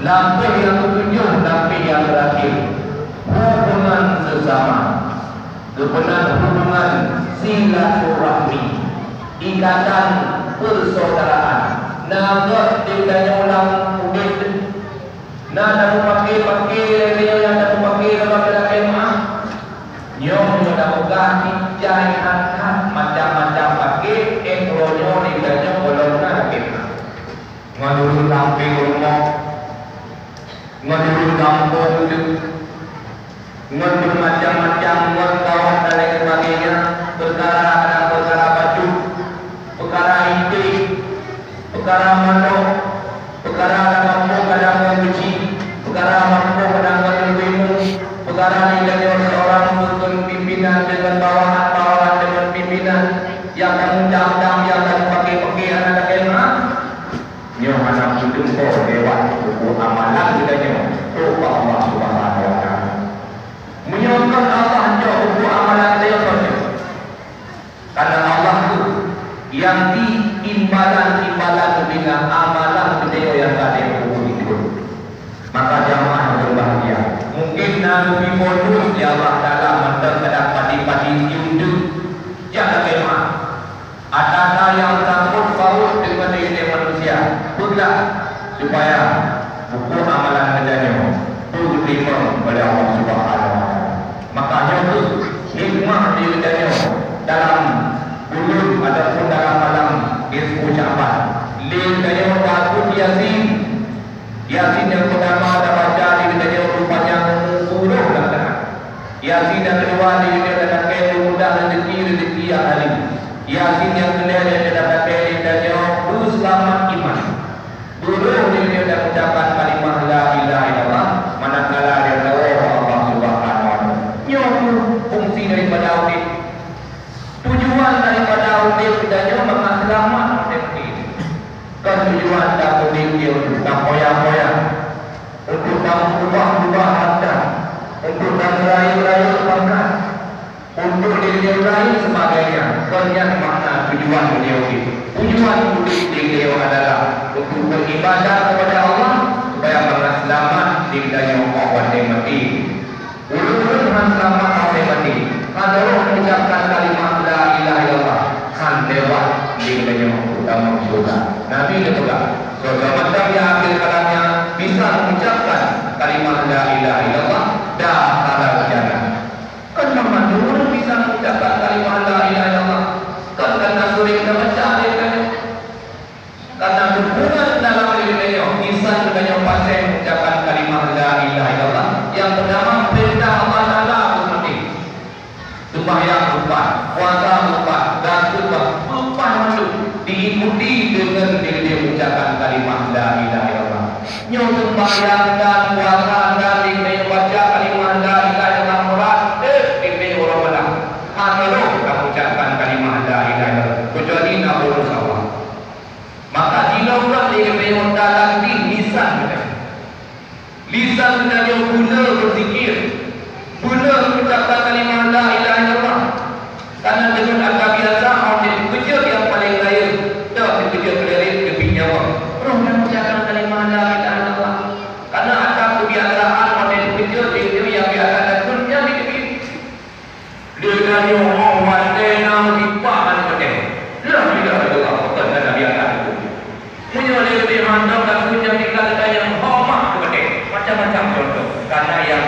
Langkah yang ketujuh, langkah yang terakhir, hubungan sesama. Kebenaran hubungan silaturahmi, ikatan persaudaraan. Naga tidaknya ulang mudik. Nah, dah pakai dia yang dah pakai dalam kemah. Nyom dah pegang jahitan macam-macam pakai ekronyo tidaknya belum nak kemah. Ngadul sampai rumah, ngadul kampung tu, ngadul macam-macam, ngadul kawan dan lain sebagainya. Perkara baju, perkara inti, perkara manok, perkara kampung kadang menguji, perkara mampu kadang menunggu, perkara nilai seorang putun pimpinan dengan bawahan dengan pimpinan yang akan undang-undang yang akan pakai anak kemah. Nyo anak itu kau lewat buku amalan kita tuh Allah Subhanahu Wa Taala. Menyokong Allah jauh buku amalan dia saja. Karena Allah itu yang diimbalan bila amalan kita yang ada buku itu. Maka jamaah berbahagia. Mungkin Nabi bonus ya Allah Taala menterkadang padi-padi hidup jaga kemah. Adakah yang takut paut dengan diri manusia? Bukan, supaya buku amalan kerjanya itu diterima oleh Allah Subhanahu Wa Taala. Makanya itu hikmah di kerjanya dalam bulan ataupun dalam malam ucapan. Kerjanya takut Yasin. Yasin yang pertama ada baca di kerjanya rupanya puluh lah. Yasin yang kedua di kerjanya kain mudah rezeki yang hari. Yasin yang kedua dia dapat kain kerjanya selamat iman. Dulu dia dah ucapkan kalimah la ilaha illallah, manakala dia tahu Allah Subhanahu Wa Taala. Nyomu fungsi daripada audit. Tujuan daripada audit kita maka selamat rezeki. Kan tujuan dah audit dia tak poya-poya. Untuk kamu ubah harta, untuk kamu raih pangkat, untuk diri lain sebagainya. Kan makna tujuan dia audit. Tujuan audit dia adalah untuk beribadah kepada Allah supaya mereka selamat di dalam Allah yang mati. Ulun selamat Allah mati. Kalau mengucapkan kalimat la ilaha illallah kan lewat di dalam utama surga. Nabi dia juga. So macam yang akhir kalanya bisa mengucapkan kalimat la ilaha illallah dah halal jannah. Kan mana bisa mengucapkan kalimat la ilaha illallah? Kan karena surga kita baca dia. Karena hubungan dalam diri beliau insan dengan pasien mengucapkan kalimah la ilaha illallah yang pertama perintah Allah Taala seperti sembahyang lupa, puasa lupa, zakat lupa masuk diikuti dengan diri dia mengucapkan kalimah la ilaha illallah. Nyo sembahyang dan puasa dan diri baca kalimah la ilaha illallah murad diri orang belah. Kalau kamu ucapkan kalimah la ilaha illallah kecuali nak urus Allah. Maka dilaulah dia berundak lagi lisan kita. Lisan kita dia guna berzikir, guna mengucapkan kalimah la ilaha illallah. Karena dengan agak biasa orang kerja yang paling raya, dah kerja kelirik lebih nyawa. Orang yang mengucapkan kalimah la ilaha illallah. Karena ada kebiasaan orang kerja dia yang biasa dan dunia di dia dia orang wanita dipakai macam la ilaha illallah bukan ada biasa. Punya lebih mandang dan punya tinggal yang hormat kepada macam-macam contoh. Karena yang